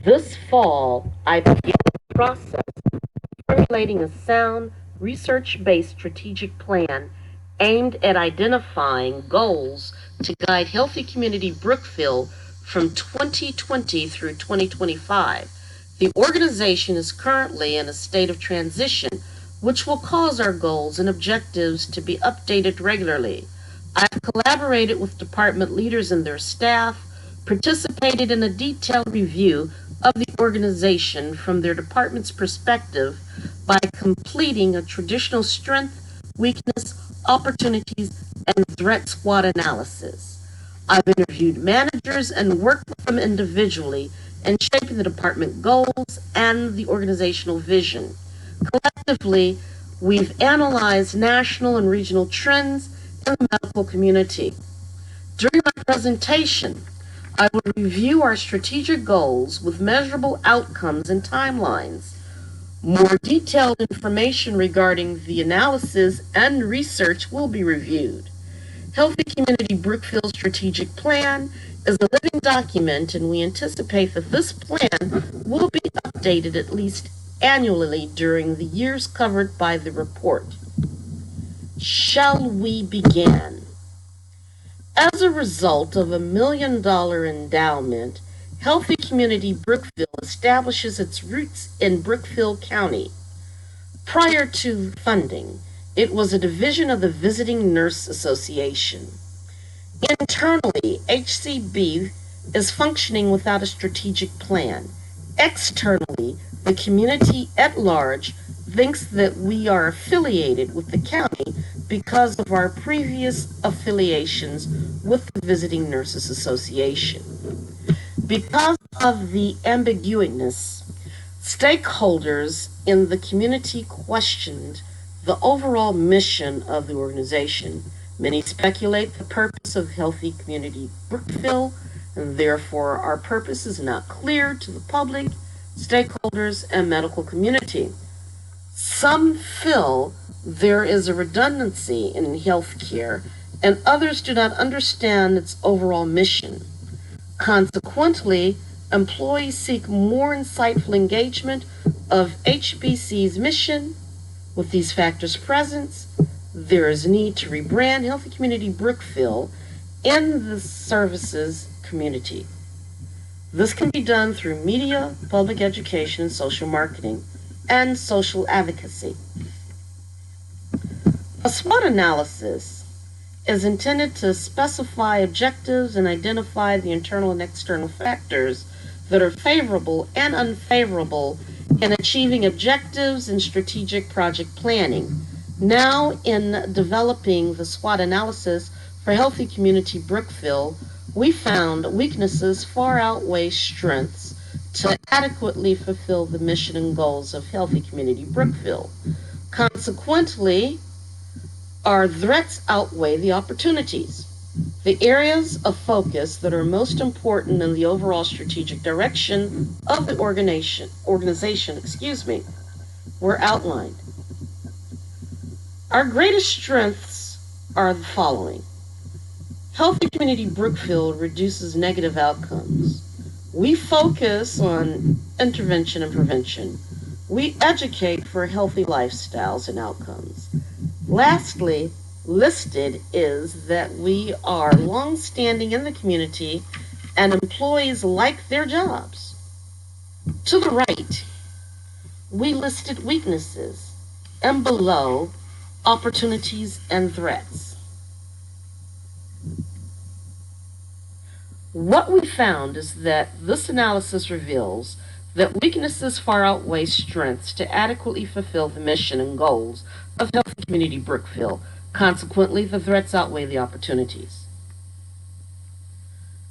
This fall, I began the process of formulating a sound, research based strategic plan aimed at identifying goals to guide Healthy Community Brookfield from 2020 through 2025. The organization is currently in a state of transition, which will cause our goals and objectives to be updated regularly. I've collaborated with department leaders and their staff, participated in a detailed review of the organization from their department's perspective by completing a traditional strength, weakness, opportunities, and threat SWOT analysis. I've interviewed managers and worked with them individually in shaping the department goals and the organizational vision. Collectively, we've analyzed national and regional trends in the medical community. During my presentation, I will review our strategic goals with measurable outcomes and timelines. More detailed information regarding the analysis and research will be reviewed. Healthy Community Brookfield Strategic Plan is a living document, and we anticipate that this plan will be updated at least annually during the years covered by the report. Shall we begin? As a result of a $1 million endowment, Healthy Community Brookfield establishes its roots in Brookfield County. Prior to funding, it was a division of the Visiting Nurse Association. Internally, HCB is functioning without a strategic plan. Externally, the community at large thinks that we are affiliated with the county because of our previous affiliations with the Visiting Nurses Association. Because of the ambiguousness, stakeholders in the community questioned the overall mission of the organization. Many speculate the purpose of Healthy Community Brookfield, and therefore our purpose is not clear to the public, stakeholders, and medical community. Some feel there is a redundancy in healthcare, and others do not understand its overall mission. Consequently, employees seek more insightful engagement of HBC's mission. With these factors present, there is a need to rebrand Healthy Community Brookfield in the services community. This can be done through media, public education, social marketing, and social advocacy. A SWOT analysis is intended to specify objectives and identify the internal and external factors that are favorable and unfavorable in achieving objectives and strategic project planning. Now, in developing the SWOT analysis for Healthy Community Brookfield, we found weaknesses far outweigh strengths to adequately fulfill the mission and goals of Healthy Community Brookfield. Consequently, our threats outweigh the opportunities. The areas of focus that are most important in the overall strategic direction of the organization, were outlined. Our greatest strengths are the following. Healthy Community Brookfield reduces negative outcomes. We focus on intervention and prevention. We educate for healthy lifestyles and outcomes. Lastly, listed is that we are long-standing in the community and employees like their jobs. To the right, we listed weaknesses, and below, opportunities and threats. What we found is that this analysis reveals that weaknesses far outweigh strengths to adequately fulfill the mission and goals of Healthy Community Brookfield. Consequently, the threats outweigh the opportunities.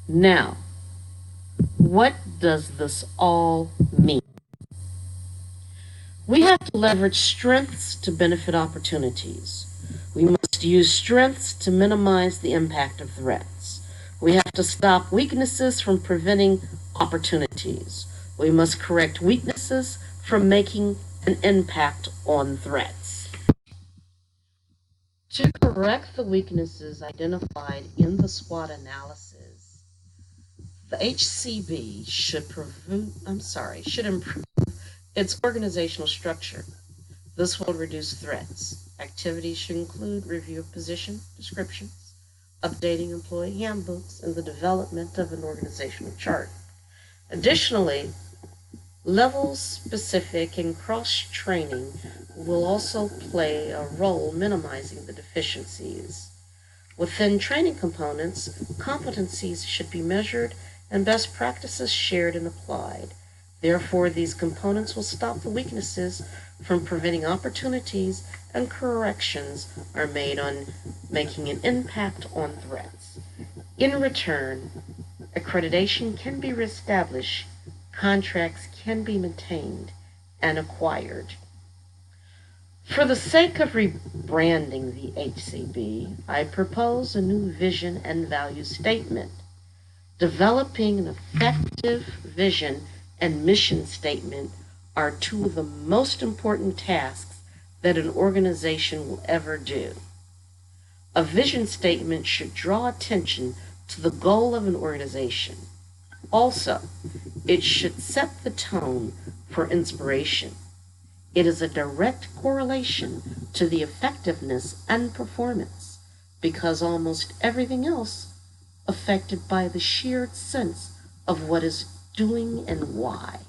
Now, what does this all mean? We have to leverage strengths to benefit opportunities. We must use strengths to minimize the impact of threats. We have to stop weaknesses from preventing opportunities. We must correct weaknesses from making an impact on threats. To correct the weaknesses identified in the SWOT analysis, The HCB should improve its organizational structure. This will reduce threats. Activities should include review of position descriptions, updating employee handbooks, and the development of an organizational chart. Additionally, level-specific and cross-training will also play a role minimizing the deficiencies. Within training components, competencies should be measured and best practices shared and applied. Therefore, these components will stop the weaknesses from preventing opportunities, and corrections are made on making an impact on threats. In return, accreditation can be reestablished, contracts can be maintained and acquired. For the sake of rebranding the HCB, I propose a new vision and value statement. Developing an effective vision and mission statement are two of the most important tasks that an organization will ever do. A vision statement should draw attention to the goal of an organization. Also, it should set the tone for inspiration. It is a direct correlation to the effectiveness and performance, because almost everything else affected by the shared sense of what is doing and why.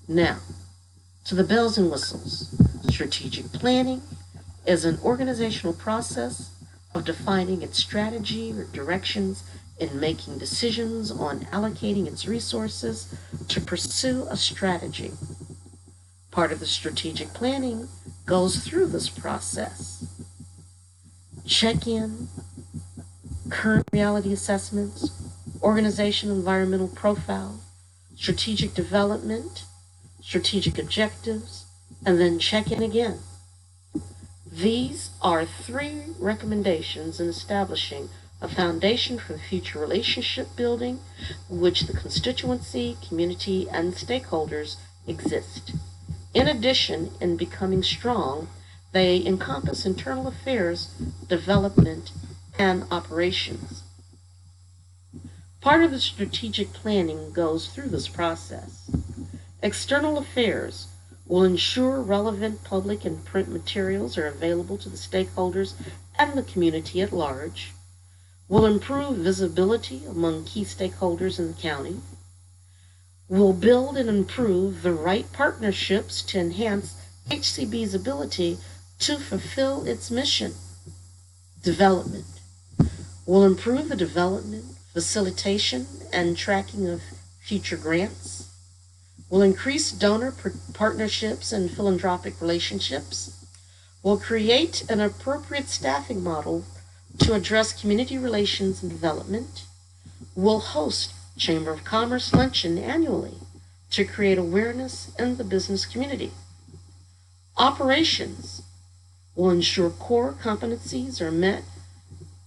Now, to the bells and whistles. Strategic planning is an organizational process of defining its strategy or directions in making decisions on allocating its resources to pursue a strategy. Part of the strategic planning goes through this process. Check-in, current reality assessments, organization environmental profile, strategic development, strategic objectives, and then check-in again. These are 3 recommendations in establishing a foundation for future relationship building, which the constituency, community, and stakeholders exist. In addition, in becoming strong, they encompass internal affairs, development, and operations. Part of the strategic planning goes through this process. External affairs will ensure relevant public and print materials are available to the stakeholders and the community at large, will improve visibility among key stakeholders in the county, will build and improve the right partnerships to enhance HCB's ability to fulfill its mission. Development will improve the development, facilitation, and tracking of future grants, will increase donor partnerships and philanthropic relationships, will create an appropriate staffing model to address community relations and development, will host Chamber of Commerce luncheon annually to create awareness in the business community. Operations will ensure core competencies are met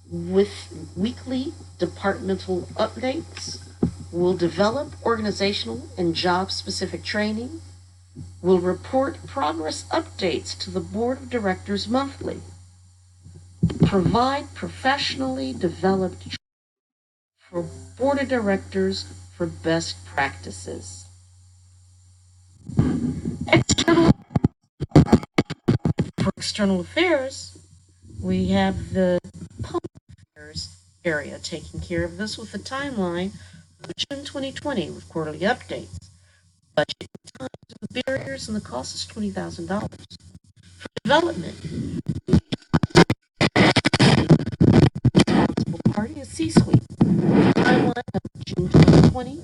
with weekly departmental updates, will develop organizational and job-specific training, will report progress updates to the board of directors monthly, provide professionally developed training for board of directors for best practices. For external affairs, we have the public affairs area taking care of this with a timeline of June 2020 with quarterly updates. Budget times, the barriers, and the cost is $20,000. For development, responsible party is C-Suite. Timeline of June 2020,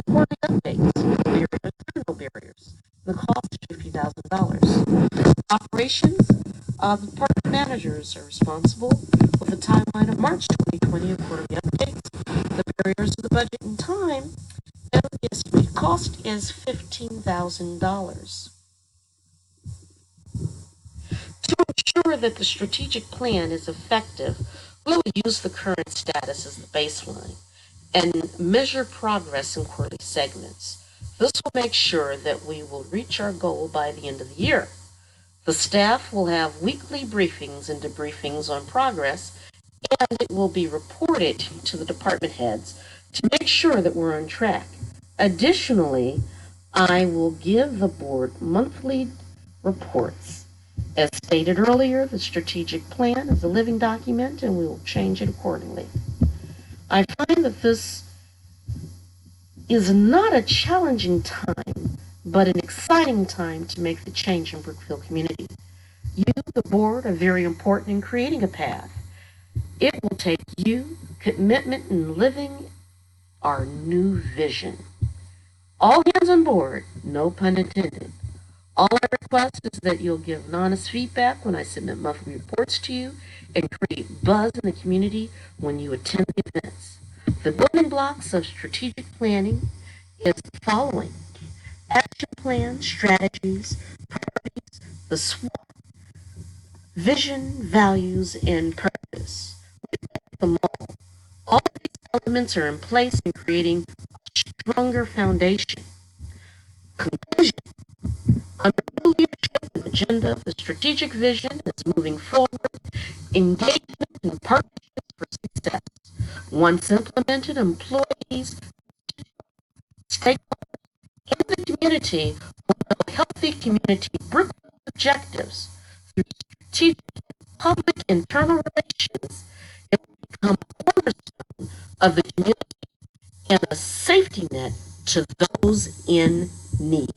quarterly updates, barriers, there are no barriers. The cost is $50,000. Operations, the department managers are responsible with a timeline of March 2020 of quarterly updates. The barriers of the budget and time, and the estimated cost is $15,000. To ensure that the strategic plan is effective, we will use the current status as the baseline and measure progress in quarterly segments. This will make sure that we will reach our goal by the end of the year. The staff will have weekly briefings and debriefings on progress, and it will be reported to the department heads to make sure that we're on track. Additionally, I will give the board monthly reports. As stated earlier, the strategic plan is a living document and we will change it accordingly. I find that this is not a challenging time, but an exciting time to make the change in Brookfield community. You, the board, are very important in creating a path. It will take you, commitment, and living our new vision. All hands on board, no pun intended. All I request is that you'll give honest feedback when I submit monthly reports to you and create buzz in the community when you attend the events. The building blocks of strategic planning is the following: action plan, strategies, priorities, the SWOT, vision, values, and purpose. Them all of these elements are in place in creating a stronger foundation. Conclusion: under new leadership and agenda, the strategic vision is moving forward. Engagement and partnerships for success. Once implemented, employees, stakeholders in the community will build a healthy community. Brookfield objectives through strategic public internal relations. It will become a cornerstone of the community and a safety net to those in need.